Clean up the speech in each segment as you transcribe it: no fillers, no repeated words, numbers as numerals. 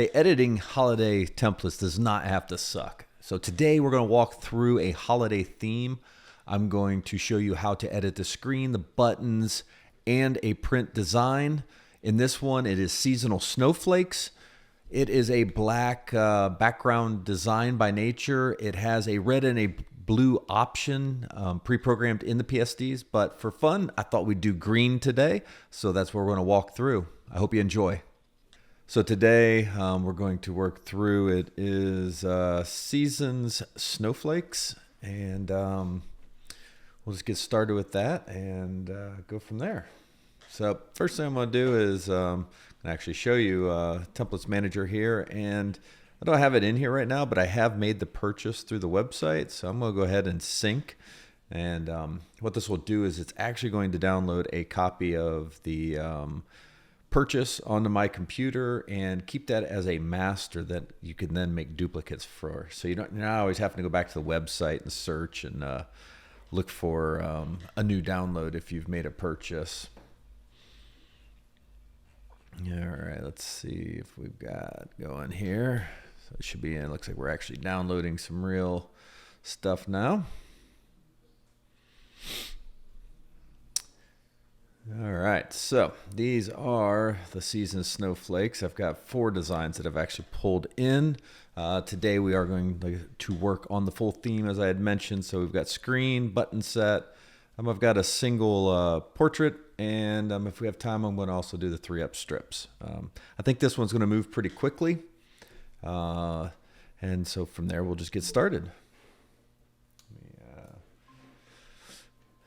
Hey, editing holiday templates does not have to suck. So today we're going to walk through a holiday theme. I'm going to show you how to edit the screen, the buttons, and a print design. In this one, it is Seasonal Snowflakes. It is a black background design by nature. It has a red and a blue option pre-programmed in the PSDs, but for fun, I thought we'd do green today. So that's what we're going to walk through. I hope you enjoy. So today we're going to work through, it is Seasonal Snowflakes, and we'll just get started with that and go from there. So first thing I'm going to do is actually show you Templates Manager here, and I don't have it in here right now, but I have made the purchase through the website, so I'm going to go ahead and sync. And what this will do is it's actually going to download a copy of the purchase onto my computer and keep that as a master that you can then make duplicates for. So you're not always having to go back to the website and search and look for a new download if you've made a purchase. All right, let's see if we've got going here. So it should be in. It looks like we're actually downloading some real stuff now. All right, so these are the Seasonal Snowflakes. I've got 4 designs that I've actually pulled in. Today we are going to work on the full theme as I had mentioned. So we've got screen, button set. I've got a single portrait, and if we have time, I'm going to also do the 3-up strips. I think this one's going to move pretty quickly. And so from there, we'll just get started.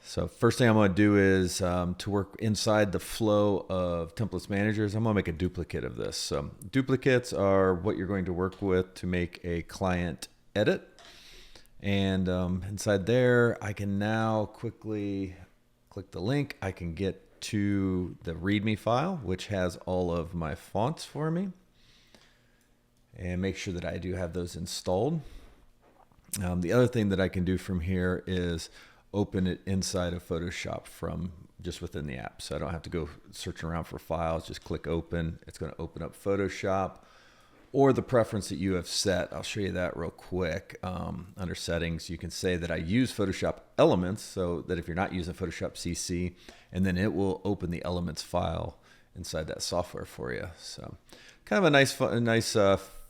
So first thing I'm going to do is to work inside the flow of Templates Managers, I'm going to make a duplicate of this. So duplicates are what you're going to work with to make a client edit. And inside there, I can now quickly click the link. I can get to the README file, which has all of my fonts for me. And make sure that I do have those installed. The other thing that I can do from here is open it inside of Photoshop from just within the app. So I don't have to go searching around for files, just click open. It's going to open up Photoshop or the preference that you have set. I'll show you that real quick. Under settings, you can say that I use Photoshop Elements, so that if you're not using Photoshop CC, and then it will open the Elements file inside that software for you. So kind of a nice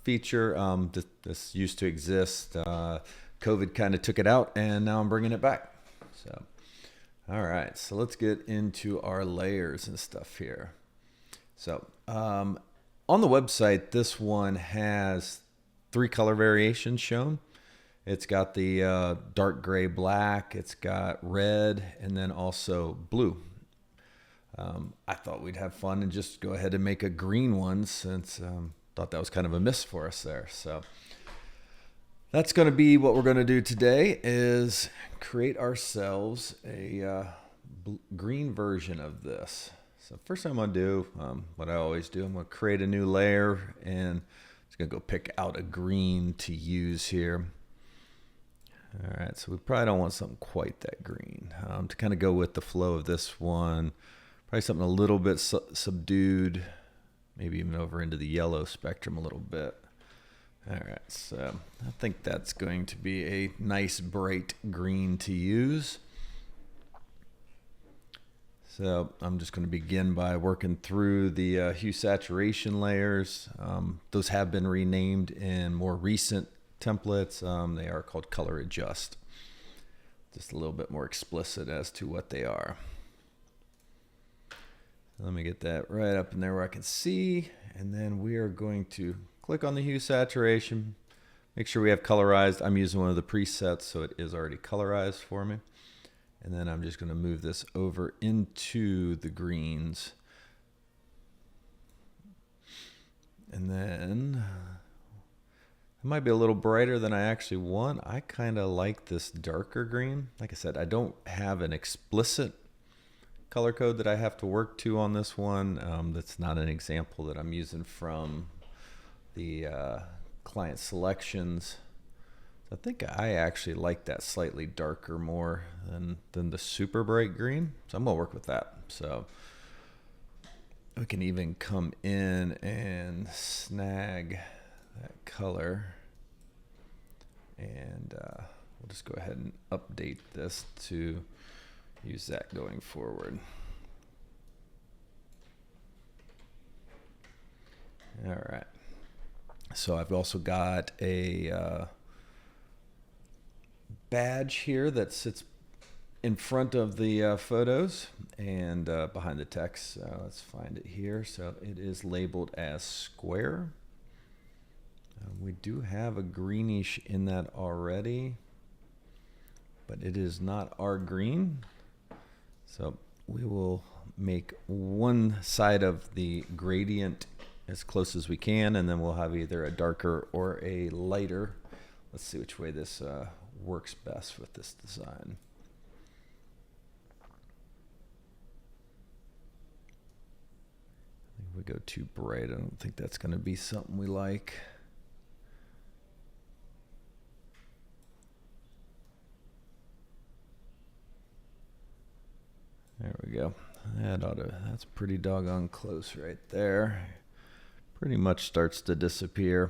feature. This used to exist. COVID kind of took it out, and now I'm bringing it back. So, all right, so let's get into our layers and stuff here. So on the website, this one has 3 color variations shown. It's got the dark gray black, it's got red, and then also blue. I thought we'd have fun and just go ahead and make a green one, since thought that was kind of a miss for us there. So that's going to be what we're going to do today, is create ourselves a green version of this. So first thing I'm going to do, what I always do, I'm going to create a new layer, and just going to go pick out a green to use here. All right, so we probably don't want something quite that green. To kind of go with the flow of this one, probably something a little bit subdued, maybe even over into the yellow spectrum a little bit. All right, so I think that's going to be a nice bright green to use. So I'm just going to begin by working through the hue saturation layers. Those have been renamed in more recent templates. They are called color adjust. Just a little bit more explicit as to what they are. Let me get that right up in there where I can see, and then we are going to click on the hue saturation, make sure we have colorized. I'm using one of the presets, so it is already colorized for me. And then I'm just going to move this over into the greens. And then it might be a little brighter than I actually want. I kind of like this darker green. Like I said, I don't have an explicit color code that I have to work to on this one. That's not an example that I'm using from the client selections. So I think I actually like that slightly darker more than the super bright green. So I'm gonna work with that. So We can even come in and snag that color, and we'll just go ahead and update this to use that going forward. All right. So I've also got a badge here that sits in front of the photos and behind the text. Let's find it here. So it is labeled as square. We do have a greenish in that already, but it is not our green. So we will make one side of the gradient as close as we can, and then we'll have either a darker or a lighter. Let's see which way this works best with this design. I think if we go too bright, I don't think that's going to be something we like. There we go. That's pretty doggone close right there. Pretty much starts to disappear.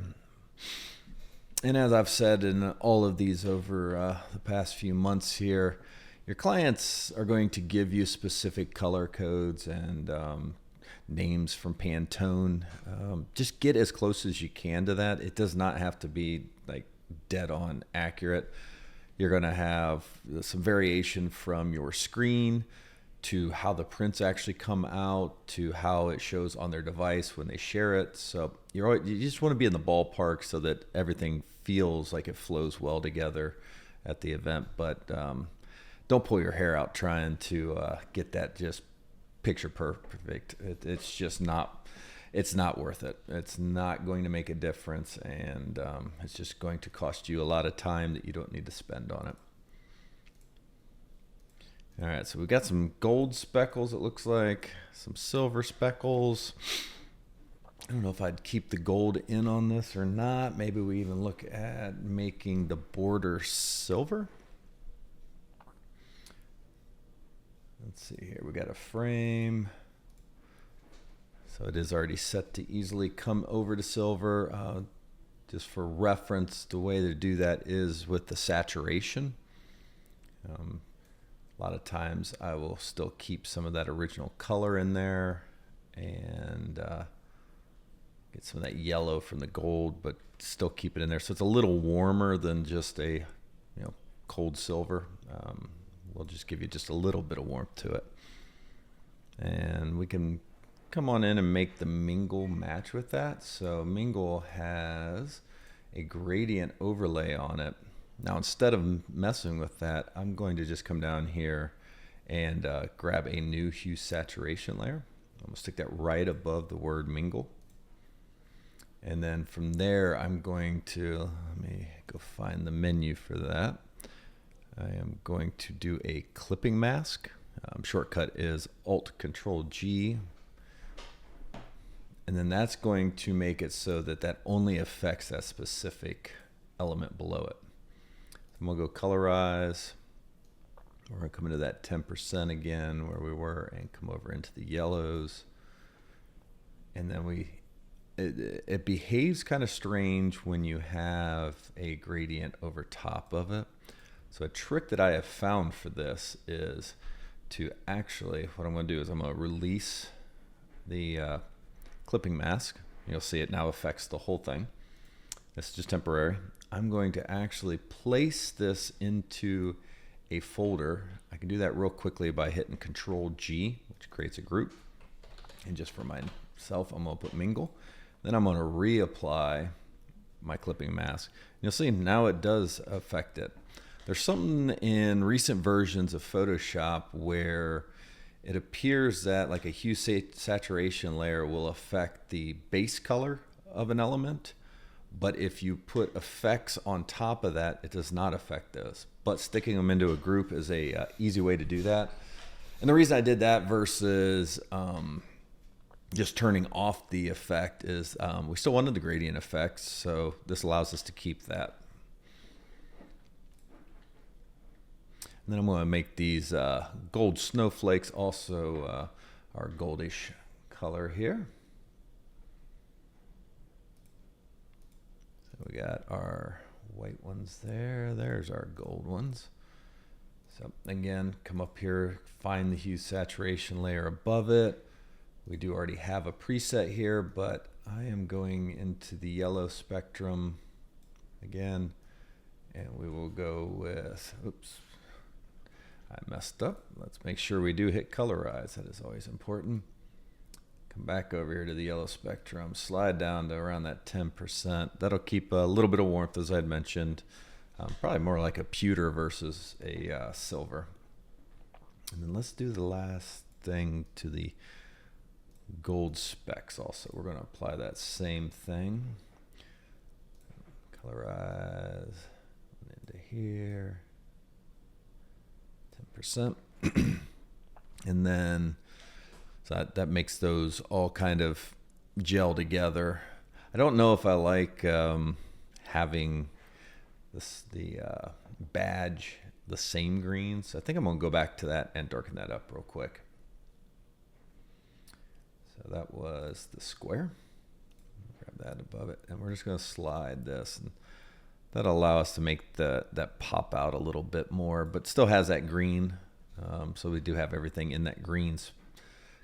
And as I've said in all of these over the past few months here, your clients are going to give you specific color codes and names from Pantone. Just get as close as you can to that. It does not have to be like dead on accurate. You're going to have some variation from your screen to how the prints actually come out, to how it shows on their device when they share it. So you just want to be in the ballpark so that everything feels like it flows well together at the event. But don't pull your hair out trying to get that just picture perfect. It's just not, it's not worth it. It's not going to make a difference, and it's just going to cost you a lot of time that you don't need to spend on it. All right, so we got some gold speckles, it looks like, some silver speckles. I don't know if I'd keep the gold in on this or not. Maybe we even look at making the border silver. Let's see here, we got a frame. So it is already set to easily come over to silver. Just for reference, the way to do that is with the saturation. A lot of times I will still keep some of that original color in there and get some of that yellow from the gold, but still keep it in there. So it's a little warmer than just a cold silver. We'll just give you just a little bit of warmth to it. And we can come on in and make the mingle match with that. So mingle has a gradient overlay on it. Now, instead of messing with that, I'm going to just come down here and grab a new hue saturation layer. I'm going to stick that right above the word mingle. And then from there, I'm going to, let me go find the menu for that. I am going to do a clipping mask. Shortcut is Alt-Control-G. And then that's going to make it so that that only affects that specific element below it. And we'll go colorize. We're going to come into that 10% again where we were and come over into the yellows. And then it behaves kind of strange when you have a gradient over top of it. So a trick that I have found for this is to actually, what I'm going to do is I'm going to release the clipping mask. You'll see it now affects the whole thing. This is just temporary. I'm going to actually place this into a folder. I can do that real quickly by hitting Control-G, which creates a group. And just for myself, I'm going to put mingle. Then I'm going to reapply my clipping mask. You'll see now it does affect it. There's something in recent versions of Photoshop where it appears that like a hue saturation layer will affect the base color of an element. But if you put effects on top of that, it does not affect those. But sticking them into a group is a easy way to do that. And the reason I did that versus just turning off the effect is we still wanted the gradient effects, so this allows us to keep that. And then I'm going to make these gold snowflakes also our goldish color here. So we got our white ones there. There's our gold ones. So again, come up here, find the hue saturation layer above it. We do already have a preset here, but I am going into the yellow spectrum again, and we will go with, oops, I messed up. Let's make sure we do hit colorize. That is always important. Come back over here to the yellow spectrum, slide down to around that 10%. That'll keep a little bit of warmth, as I'd mentioned. Probably more like a pewter versus a silver. And then let's do the last thing to the gold specks also. We're going to apply that same thing. Colorize into here. 10%. And then so that makes those all kind of gel together. I don't know if I like having the badge the same greens. I think I'm going to go back to that and darken that up real quick. So that was the square. Grab that above it, and we're just going to slide this, and that'll allow us to make that pop out a little bit more, but still has that green. So we do have everything in that green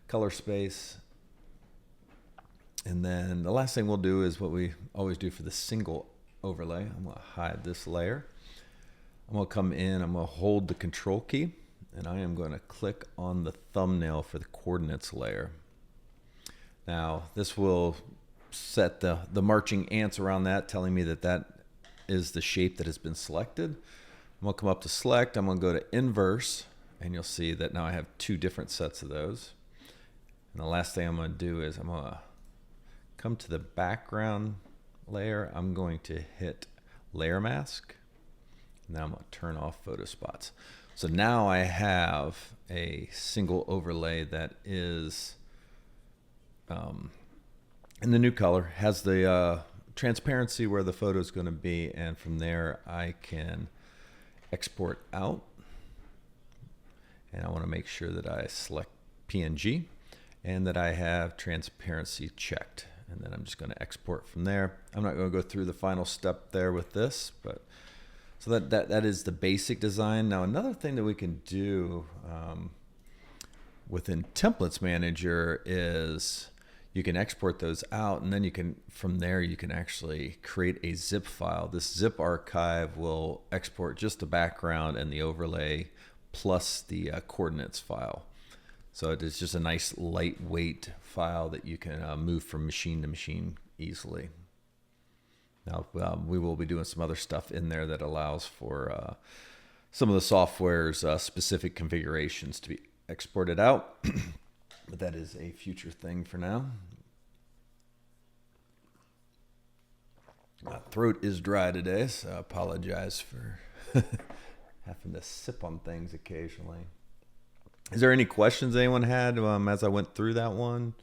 color space. And then the last thing we'll do is what we always do for the single overlay. I'm going to hide this layer. I'm going to come in, I'm going to hold the control key, and I am going to click on the thumbnail for the coordinates layer. Now this will set the marching ants around that, telling me that that is the shape that has been selected. I'm going to come up to select, I'm going to go to inverse, and you'll see that now I have two different sets of those. And the last thing I'm going to do is I'm going to come to the background layer. I'm going to hit layer mask. Now I'm going to turn off photo spots. So now I have a single overlay that is in the new color, has the transparency where the photo is going to be, and from there I can export out. And I want to make sure that I select PNG and that I have transparency checked. And then I'm just going to export from there. I'm not going to go through the final step there with this, but so that is the basic design. Now another thing that we can do within Templates Manager is you can export those out, and then you can, from there, you can actually create a zip file. This zip archive will export just the background and the overlay plus the coordinates file. So it is just a nice lightweight file that you can move from machine to machine easily. Now we will be doing some other stuff in there that allows for some of the software's specific configurations to be exported out, but that is a future thing for now. My throat is dry today, so I apologize for having to sip on things occasionally. Is there any questions anyone had as I went through that one?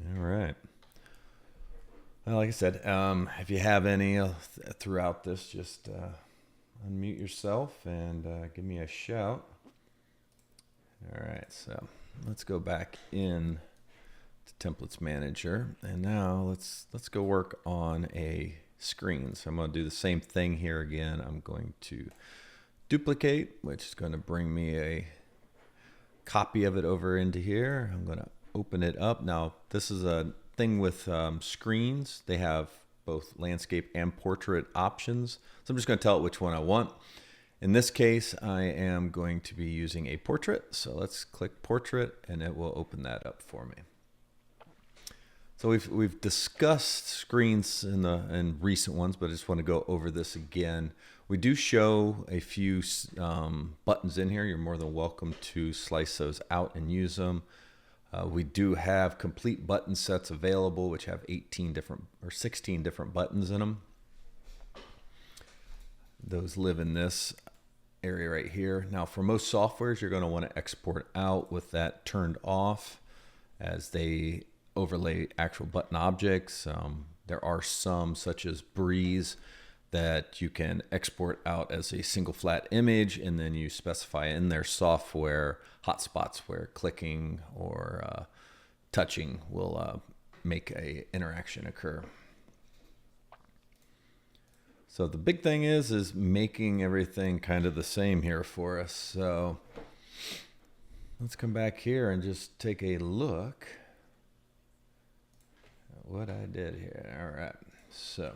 All right. Well, like I said, if you have any throughout this, just unmute yourself and give me a shout. All right, so let's go back in to Templates Manager, and now let's go work on a screen. So I'm going to do the same thing here again. I'm going to duplicate, which is going to bring me a copy of it over into here. I'm going to open it up. Now this is a thing with screens. They have both landscape and portrait options. So I'm just going to tell it which one I want. In this case, I am going to be using a portrait. So let's click portrait, and it will open that up for me. So we've discussed screens in recent ones, but I just want to go over this again. We do show a few buttons in here. You're more than welcome to slice those out and use them. We do have complete button sets available, which have 16 different buttons in them. Those live in this area right here. Now, for most softwares, you're going to want to export out with that turned off as they overlay actual button objects. There are some, such as Breeze, that you can export out as a single flat image, and then you specify in their software hotspots where clicking or touching will make a interaction occur. So the big thing is making everything kind of the same here for us. So let's come back here and just take a look at what I did here. All right, so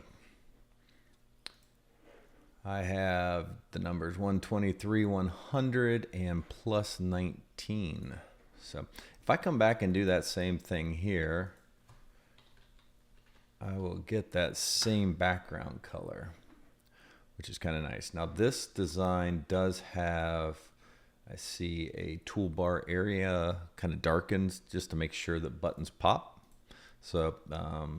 I have the numbers 123, 100, and plus 19. So if I come back and do that same thing here, I will get that same background color, which is kind of nice. Now this design does have, I see a toolbar area kind of darkens just to make sure that buttons pop. So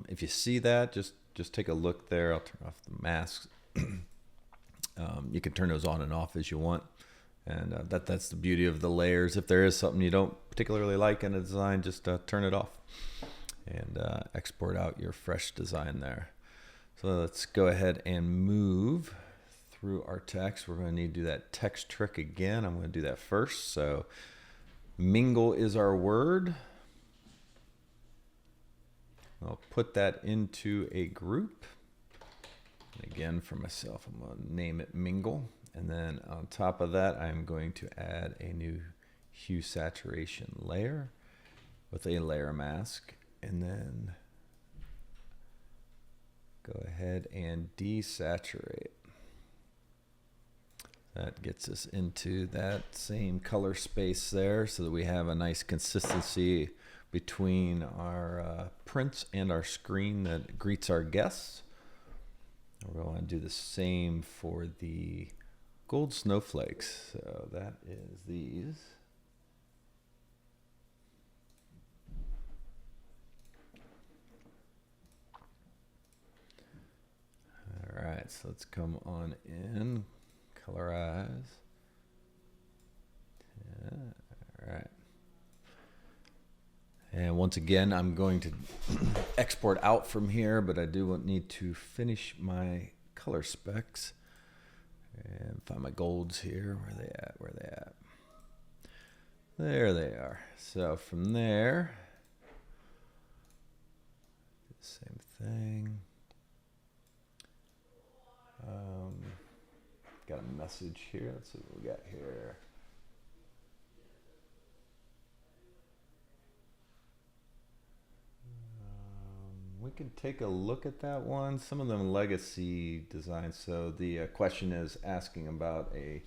if you see that, just take a look there. I'll turn off the masks. You can turn those on and off as you want. And that's the beauty of the layers. If there is something you don't particularly like in a design, just turn it off and export out your fresh design there. So let's go ahead and move through our text. We're going to need to do that text trick again. I'm going to do that first. So mingle is our word. I'll put that into a group. And again, for myself, I'm going to name it mingle. And then on top of that, I'm going to add a new hue saturation layer with a layer mask. And then go ahead and desaturate. That gets us into that same color space there so that we have a nice consistency between our prints and our screen that greets our guests. We're going to do the same for the gold snowflakes. So that is these. All right, so let's come on in, colorize. Yeah, all right. And once again, I'm going to export out from here, but I do need to finish my color specs and find my golds here. Where are they at? Where are they at? There they are. So from there, same thing. Got a message here. Let's see what we got here. We can take a look at that one. Some of them legacy designs. So the question is asking about a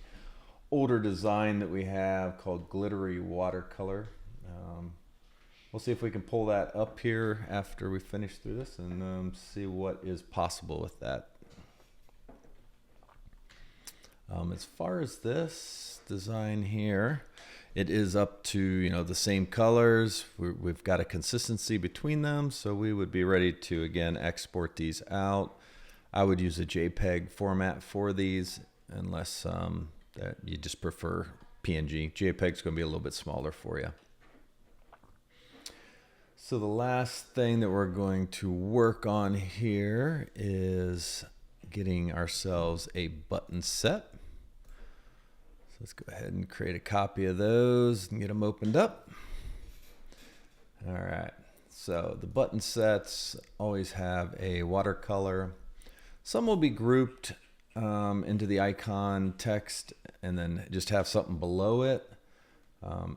older design that we have called Glittery Watercolor. We'll see if we can pull that up here after we finish through this and see what is possible with that. As far as this design here, it is up to the same colors. We've got a consistency between them, so we would be ready to again export these out. I would use a JPEG format for these, unless that you just prefer PNG. JPEG is going to be a little bit smaller for you. So the last thing that we're going to work on here is getting ourselves a button set. Let's go ahead and create a copy of those and get them opened up. All right, so the button sets always have a watercolor. Some will be grouped into the icon text and then just have something below it.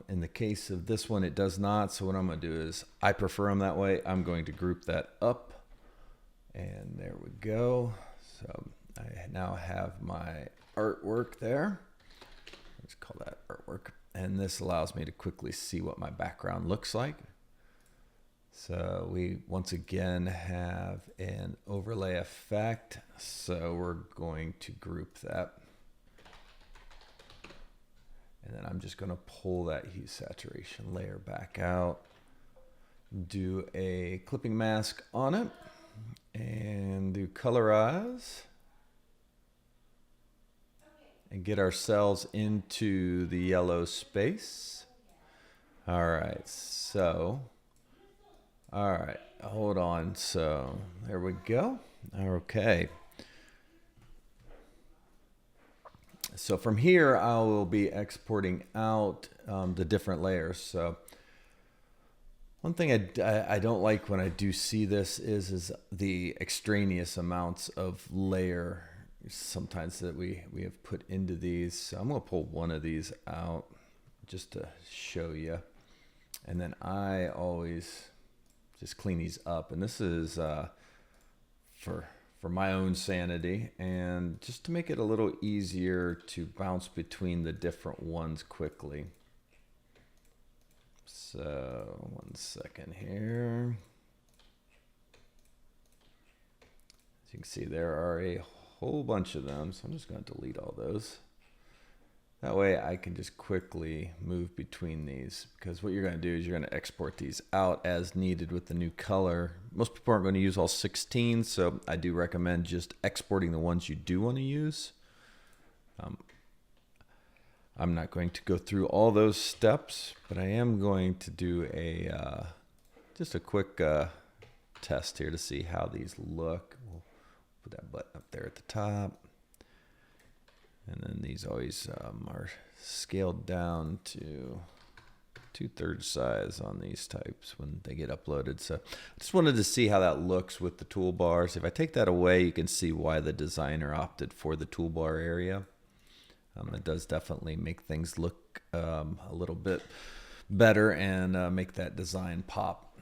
In the case of this one, it does not. So what I'm going to do is, I prefer them that way. I'm going to group that up. And there we go. So I now have my artwork there. Let's call that artwork. And this allows me to quickly see what my background looks like. So we once again have an overlay effect. So we're going to group that. And then I'm just going to pull that hue saturation layer back out. Do a clipping mask on it. And do colorize. And get ourselves into the yellow space. All right, so, all right, hold on. So there we go. Okay. So from here, I will be exporting out the different layers. So one thing I don't like when I do see this is the extraneous amounts of layer sometimes that we have put into these. So I'm going to pull one of these out just to show you. And then I always just clean these up. And this is for my own sanity and just to make it a little easier to bounce between the different ones quickly. So 1 second here. As you can see, there are a whole bunch of them, so I'm just going to delete all those. That way I can just quickly move between these, because what you're going to do is you're going to export these out as needed with the new color. Most people aren't going to use all 16, so I do recommend just exporting the ones you do want to use. I'm not going to go through all those steps, but I am going to do just a quick test here to see how these look. We'll put that button up there at the top. And then these always are scaled down to 2/3 size on these types when they get uploaded. So I just wanted to see how that looks with the toolbars. If I take that away, you can see why the designer opted for the toolbar area. It does definitely make things look a little bit better and make that design pop.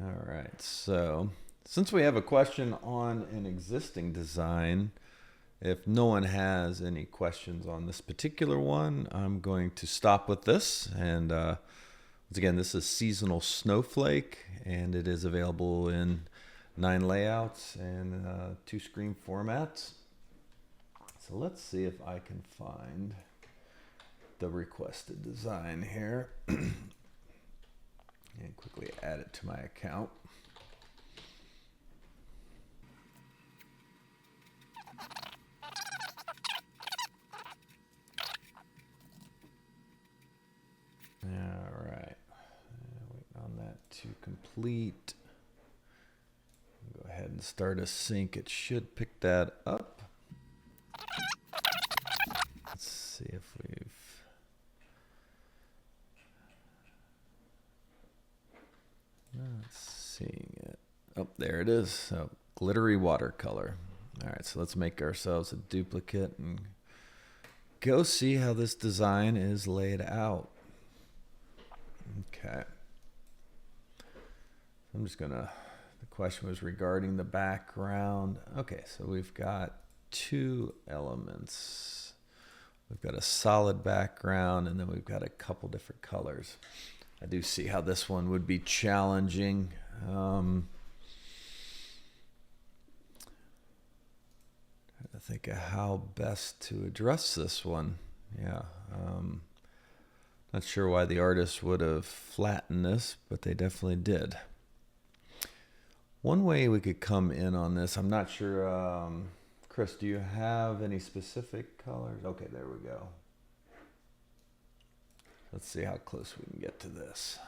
All right, so since we have a question on an existing design, if no one has any questions on this particular one, I'm going to stop with this. And once again, this is Seasonal Snowflake, and it is available in 9 layouts and 2 screen formats. So let's see if I can find the requested design here and quickly add it to my account. All right, waiting on that to complete. Go ahead and start a sync. It should pick that up. Let's see if we've... Not seeing it. Oh, there it is. So, Glittery Watercolor. All right, so let's make ourselves a duplicate and go see how this design is laid out. Okay. I'm just gonna, the question was regarding the background. Okay, so we've got 2 elements. We've got a solid background, and then we've got a couple different colors. I do see how this one would be challenging. Trying to think of how best to address this one. Yeah. Not sure why the artist would have flattened this, but they definitely did. One way we could come in on this, I'm not sure, Chris, do you have any specific colors? Okay, there we go. Let's see how close we can get to this.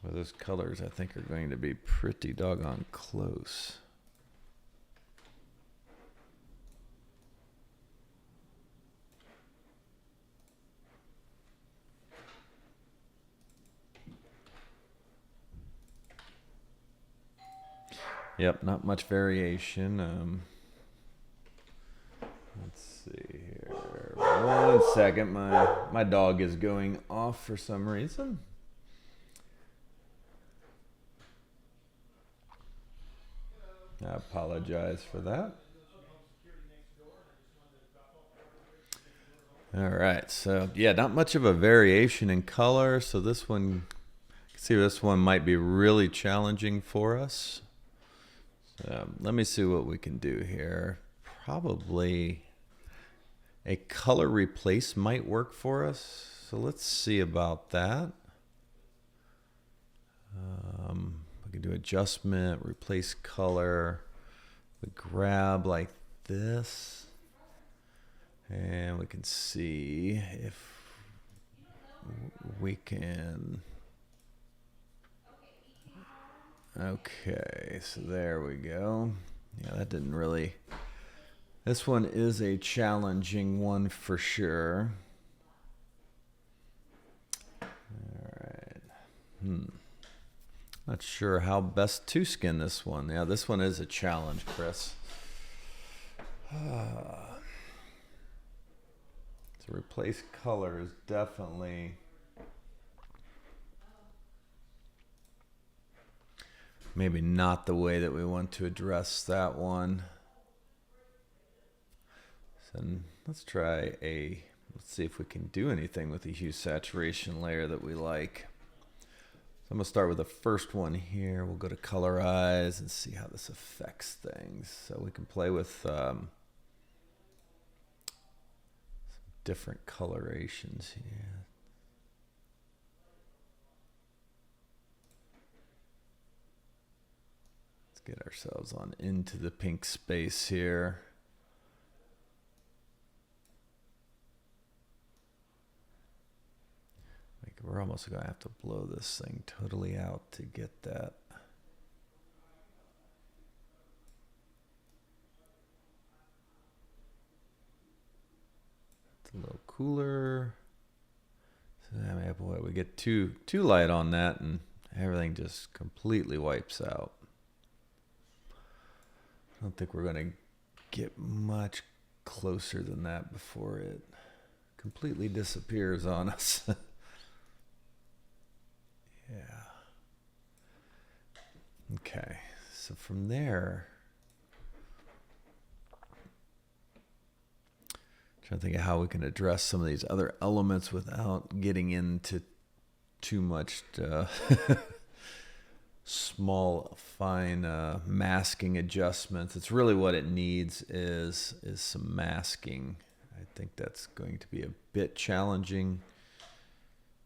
Well, those colors, I think, are going to be pretty doggone close. Yep, not much variation. Let's see here. 1 second. My dog is going off for some reason. I apologize for that. All right, so yeah, not much of a variation in color. So this one, you can see this one might be really challenging for us. So let me see what we can do here. Probably a color replace might work for us. So let's see about that. We can do adjustment, replace color. We grab like this. And we can see if we can. Okay, so there we go. Yeah, that didn't really. This one is a challenging one for sure. All right. Not sure how best to skin this one. Yeah, this one is a challenge, Chris. To replace color is definitely maybe not the way that we want to address that one. So let's see if we can do anything with the hue saturation layer that we like. So I'm going to start with the first one here. We'll go to colorize and see how this affects things. So we can play with some different colorations here. Let's get ourselves on into the pink space here. We're almost going to have to blow this thing totally out to get that. It's a little cooler. So, I mean, boy, we get too light on that and everything just completely wipes out. I don't think we're going to get much closer than that before it completely disappears on us. Yeah. Okay, so from there, trying to think of how we can address some of these other elements without getting into too much small, fine masking adjustments. It's really what it needs is some masking. I think that's going to be a bit challenging,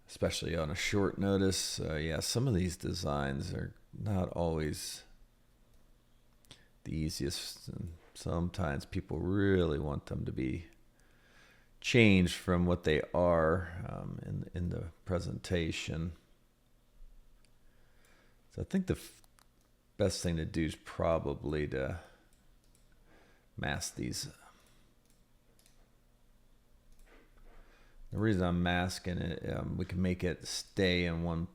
especially on a short notice. Yeah, some of these designs are not always the easiest. And sometimes people really want them to be changed from what they are in the presentation. So I think the best thing to do is probably to mask these. The reason I'm masking it, we can make it stay in one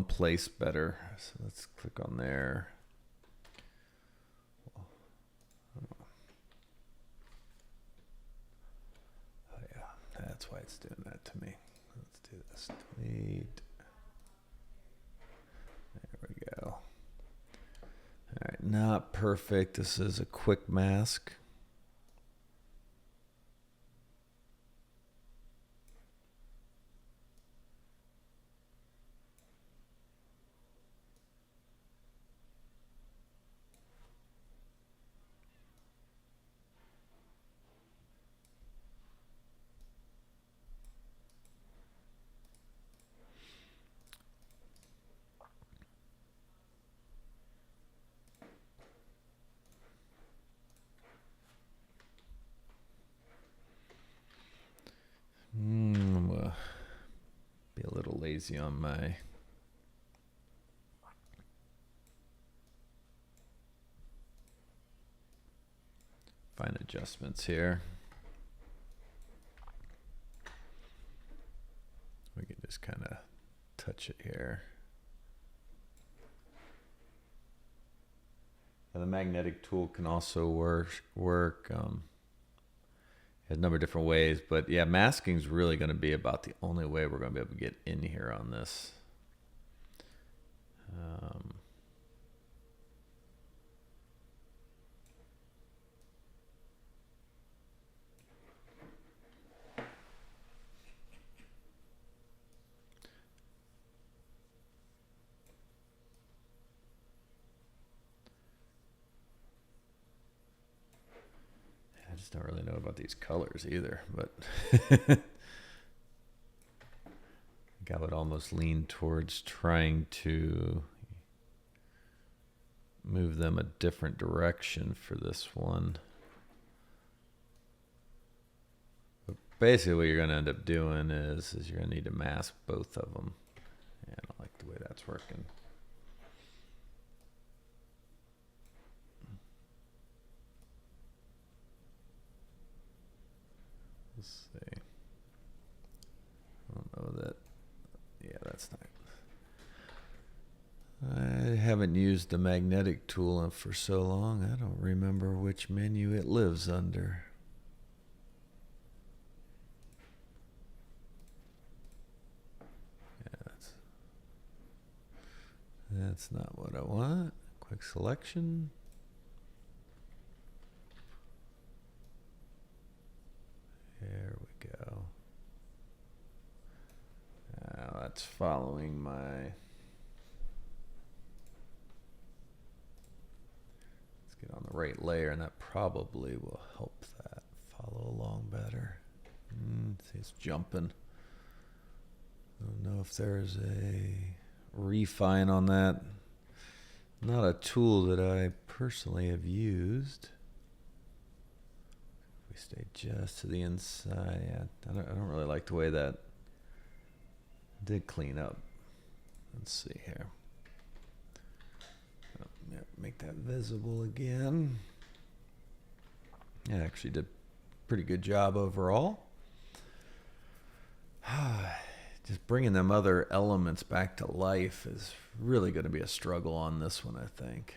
place better. So let's click on there. Oh yeah, that's why it's doing that to me. Let's do this. Delete. There we go. All right, not perfect. This is a quick mask. Be a little lazy on my fine adjustments here. We can just kind of touch it here. And the magnetic tool can also work a number of different ways, but yeah, masking is really going to be about the only way we're going to be able to get in here on this. I just don't really know about these colors either, but I think I would almost lean towards trying to move them a different direction for this one. basically what you're going to end up doing is you're going to need to mask both of them. Yeah, I don't like the way that's working. Let's see. I don't know that. Yeah, that's not. I haven't used the magnetic tool for so long, I don't remember which menu it lives under. Yeah, that's not what I want. Quick selection. There we go. Now that's following my... Get on the right layer, and that probably will help that follow along better. See, it's jumping. I don't know if there's a refine on that. Not a tool that I personally have used. We stay just to the inside. Yeah, I don't really like the way that did clean up. Let's see here. Make that visible again. Yeah, actually did a pretty good job overall. Just bringing them other elements back to life is really going to be a struggle on this one, I think.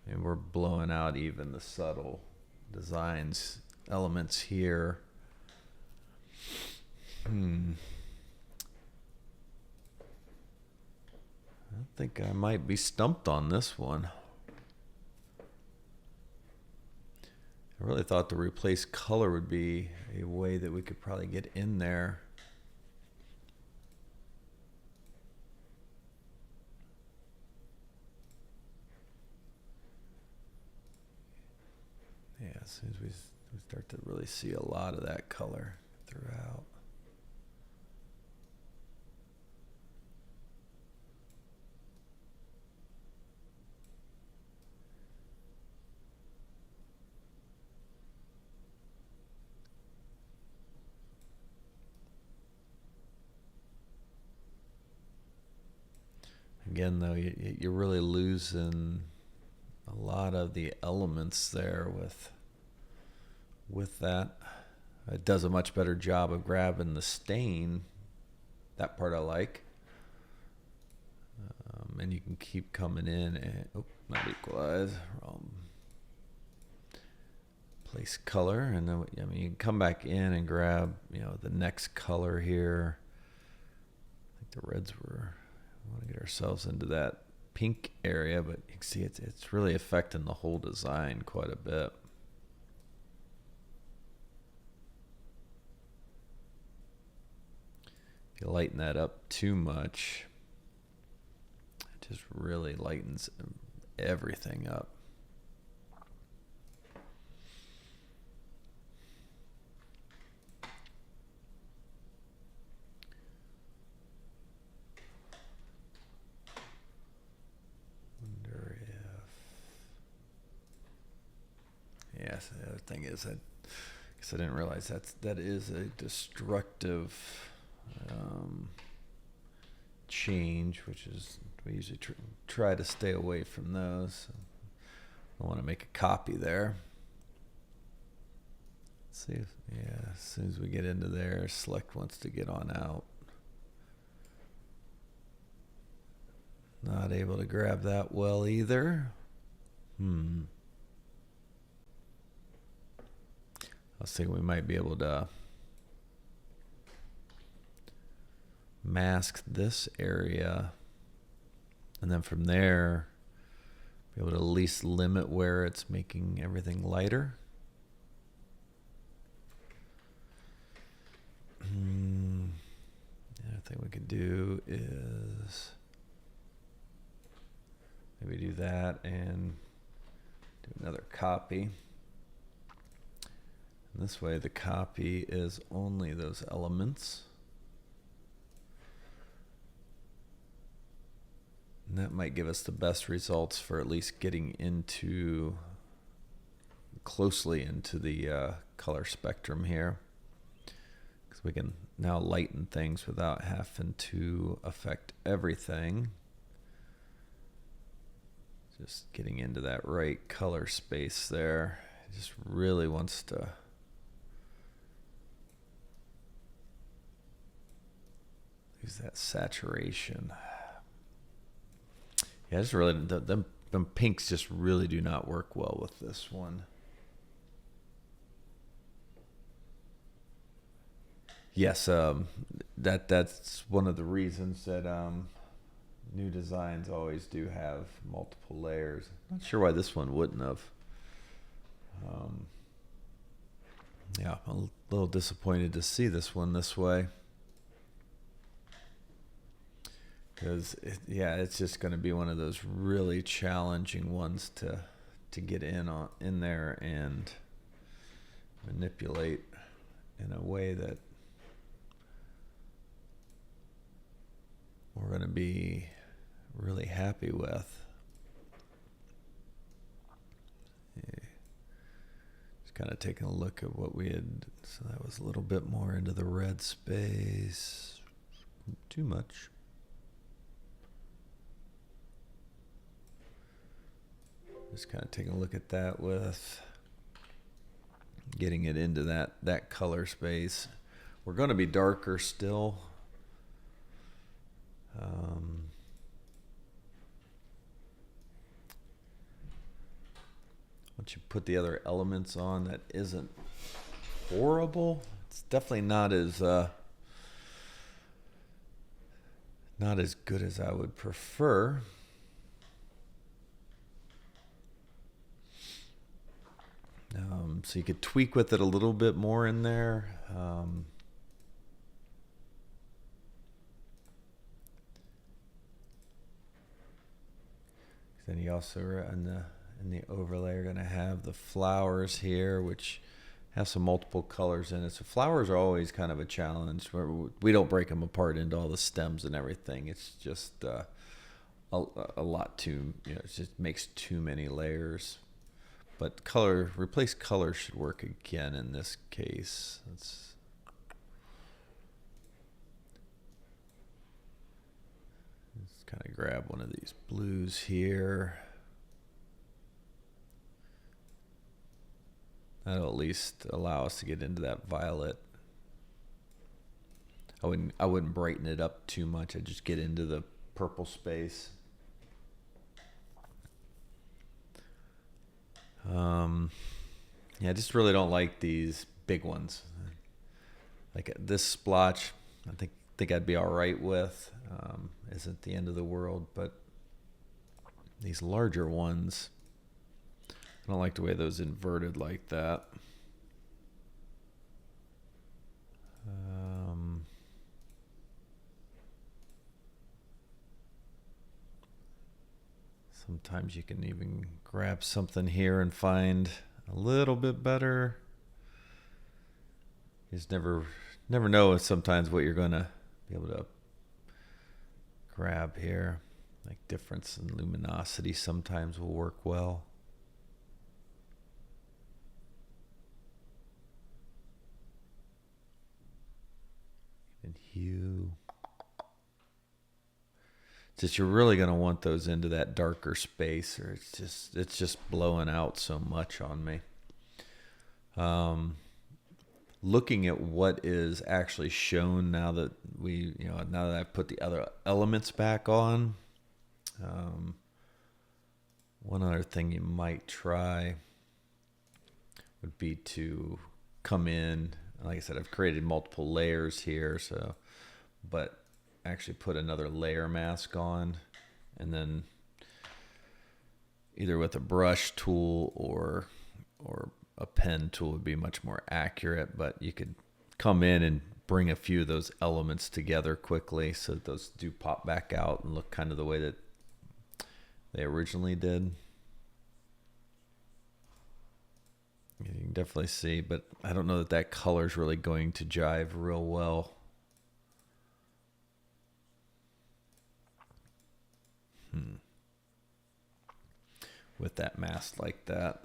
And we're blowing out even the subtle designs elements here. I think I might be stumped on this one. I really thought the replace color would be a way that we could probably get in there. Yeah, as soon as we start to really see a lot of that color throughout. Again, though, you're really losing a lot of the elements there with that. It does a much better job of grabbing the stain. That part I like. And you can keep coming in and, not equalize, wrong. Place color, and then, I mean, you can come back in and grab, the next color here. I think the reds were... We want to get ourselves into that pink area, but you can see it's really affecting the whole design quite a bit. If you lighten that up too much, it just really lightens everything up. Yes, the other thing is that I guess I didn't realize that is a destructive change, which is we usually try to stay away from those. I want to make a copy there. Let's see, as soon as we get into there, select wants to get on out. Not able to grab that well either. I was thinking we might be able to mask this area, and then from there be able to at least limit where it's making everything lighter. The other thing we could do is maybe do that and do another copy. And this way the copy is only those elements. And that might give us the best results for at least getting into closely into the color spectrum here, because we can now lighten things without having to affect everything. Just getting into that right color space there. It just really wants to use that saturation. Yeah, it's really, them pinks just really do not work well with this one. Yes, that's one of the reasons that new designs always do have multiple layers. Not sure why this one wouldn't have. Yeah, I'm a little disappointed to see this one this way. Because, it's just going to be one of those really challenging ones to get in there and manipulate in a way that we're going to be really happy with. Just kind of taking a look at what we had. So that was a little bit more into the red space. Too much. Just kind of taking a look at that with getting it into that color space. We're going to be darker still. Once you put the other elements on, that isn't horrible. It's definitely not as good as I would prefer. So you could tweak with it a little bit more in there. Then you also are in the overlay are going to have the flowers here, which have some multiple colors in it. So flowers are always kind of a challenge. We don't break them apart into all the stems and everything. It's just a lot too. It just makes too many layers. But replace color should work again in this case. Let's kind of grab one of these blues here. That'll at least allow us to get into that violet. I wouldn't brighten it up too much. I'd just get into the purple space. I just really don't like these big ones. Like this splotch, I think I'd be all right with. Isn't the end of the world, but these larger ones, I don't like the way those inverted like that. Sometimes you can even grab something here and find a little bit better. You just never know sometimes what you're going to be able to grab here. Like difference in luminosity sometimes will work well. And hue. Just you're really going to want those into that darker space, or it's just blowing out so much on me. Looking at what is actually shown now that I've put the other elements back on. One other thing you might try would be to come in. Like I said, I've created multiple layers here, but actually put another layer mask on, and then either with a brush tool or a pen tool would be much more accurate, but you could come in and bring a few of those elements together quickly so that those do pop back out and look kind of the way that they originally did. You can definitely see, but I don't know that color is really going to jive real well. With that mask like that.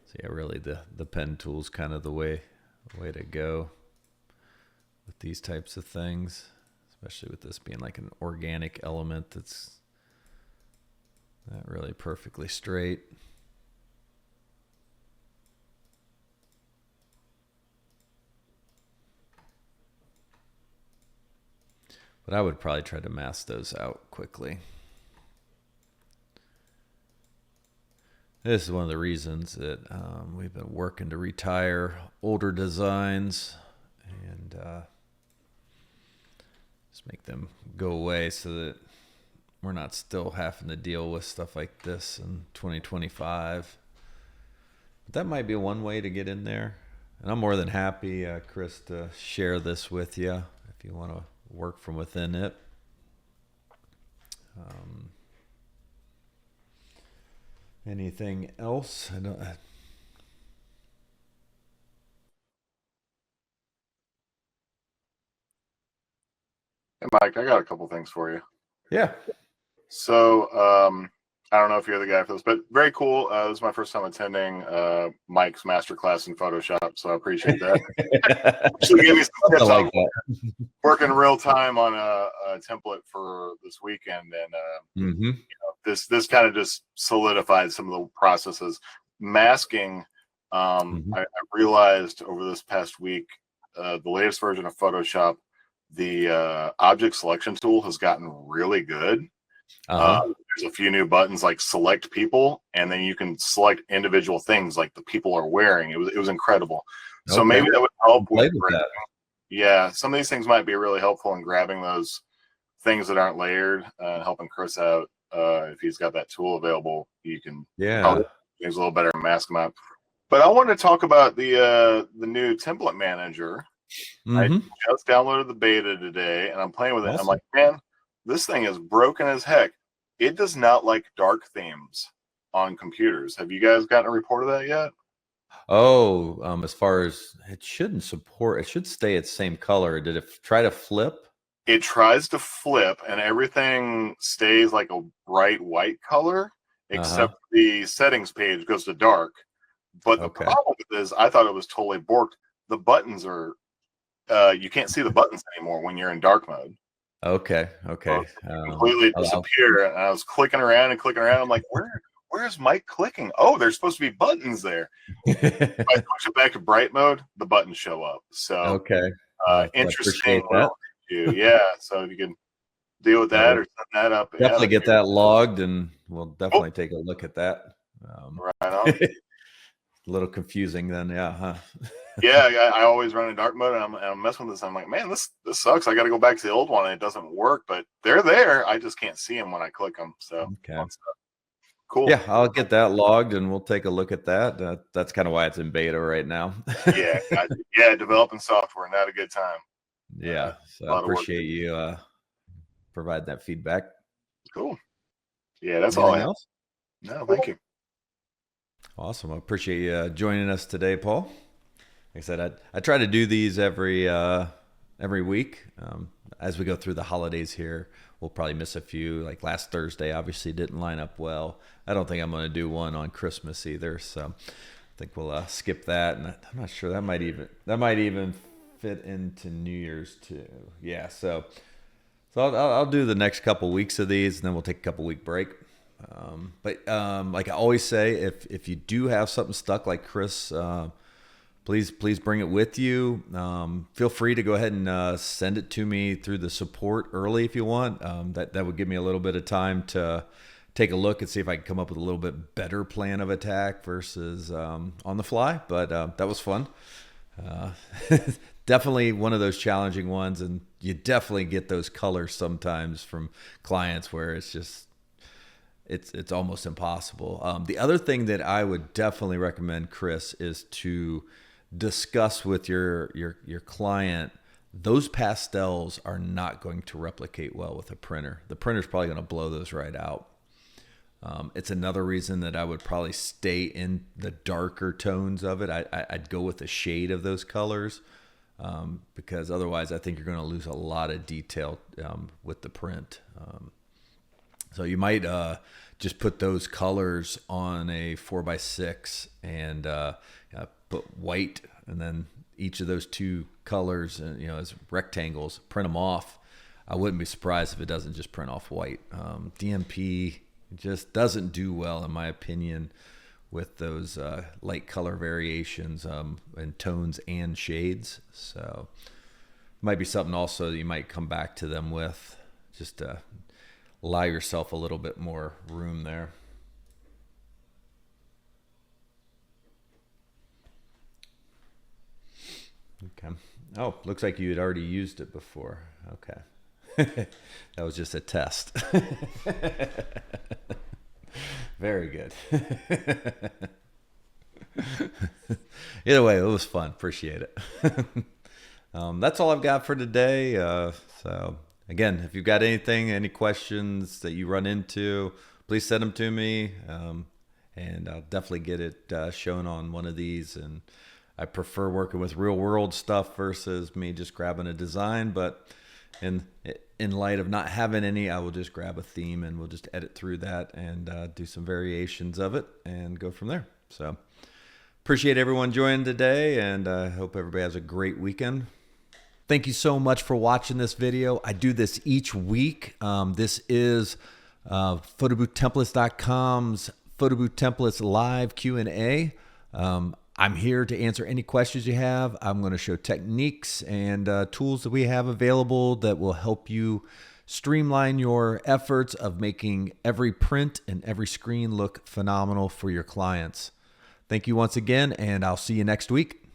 So yeah, really the pen tool's kind of the way to go with these types of things, especially with this being like an organic element that's not really perfectly straight. But I would probably try to mask those out quickly. This is one of the reasons that we've been working to retire older designs and just make them go away so that we're not still having to deal with stuff like this in 2025. But that might be one way to get in there. And I'm more than happy, Chris, to share this with you if you want to work from within it. Anything else? I don't. Hey, Mike, I got a couple things for you. Yeah. So, I don't know if you're the guy for this, but very cool. This is my first time attending Mike's masterclass in Photoshop, so I appreciate that. Actually gave me some tips on working real time on a template for this weekend, and this kind of just solidified some of the processes. Masking, I realized over this past week, the latest version of Photoshop, the object selection tool has gotten really good. There's a few new buttons like select people, and then you can select individual things like the people are wearing. It was incredible. So maybe that would help with that. Yeah, some of these things might be really helpful in grabbing those things that aren't layered and helping Chris out. If he's got that tool available, you can help things a little better and mask them out. But I want to talk about the new template manager. I just downloaded the beta today, and I'm playing with it. Awesome. I'm like, man, this thing is broken as heck. It does not like dark themes on computers. Have you guys gotten a report of that yet? Oh, as far as it shouldn't support, it should stay its same color. Did it try to flip? It tries to flip, and everything stays like a bright white color, except the settings page goes to dark. But the problem with this, I thought it was totally borked. The buttons are, you can't see the buttons anymore when you're in dark mode. Okay. Completely disappear. And I was clicking around. I'm like, where's Mike clicking? Oh, there's supposed to be buttons there. If I push it back to bright mode, the buttons show up. So interesting. Yeah. So if you can deal with that or set that up. Definitely get that logged, and we'll definitely take a look at that. Right on. A little confusing then, Yeah, I always run in dark mode, and I'm messing with this. I'm like, man, this sucks. I got to go back to the old one, and it doesn't work. But they're there. I just can't see them when I click them. So cool. Yeah, I'll get that logged, and we'll take a look at that. That's kind of why it's in beta right now. yeah, developing software, not a good time. Yeah, so I appreciate you providing that feedback. Cool. Yeah, that's all I have. No, thank you. Awesome. I appreciate you joining us today, Paul. Like I said, I try to do these every week. As we go through the holidays here, we'll probably miss a few. Like last Thursday, obviously didn't line up well. I don't think I'm going to do one on Christmas either. So I think we'll skip that. And I'm not sure that might even fit into New Year's too. Yeah. So I'll do the next couple weeks of these, and then we'll take a couple week break. But like I always say, if you do have something stuck like Chris, please bring it with you. Feel free to go ahead and send it to me through the support early if you want. That would give me a little bit of time to take a look and see if I can come up with a little bit better plan of attack versus on the fly. But that was fun. Definitely one of those challenging ones, and you definitely get those colors sometimes from clients where it's just it's almost impossible. The other thing that I would definitely recommend, Chris, is to discuss with your client. Those pastels are not going to replicate well with a printer. The printer's probably going to blow those right out. It's another reason that I would probably stay in the darker tones of it. I'd go with a shade of those colors because otherwise I think you're going to lose a lot of detail with the print. So you might just put those colors on a 4x6 and put white, and then each of those two colors, as rectangles, print them off. I wouldn't be surprised if it doesn't just print off white. DMP just doesn't do well, in my opinion, with those light color variations in tones and shades. So might be something also that you might come back to them with, just to allow yourself a little bit more room there. Okay. Oh, looks like you had already used it before. Okay. That was just a test. Very good. Either way, it was fun. Appreciate it. That's all I've got for today. So again, if you've got any questions that you run into, please send them to me. And I'll definitely get it shown on one of these. And I prefer working with real world stuff versus me just grabbing a design, but in light of not having any, I will just grab a theme and we'll just edit through that and do some variations of it and go from there. So appreciate everyone joining today, and I hope everybody has a great weekend. Thank you so much for watching this video. I do this each week. This is photoboothtemplates.com's Photo Booth Templates live Q&A. I'm here to answer any questions you have. I'm going to show techniques and tools that we have available that will help you streamline your efforts of making every print and every screen look phenomenal for your clients. Thank you once again, and I'll see you next week.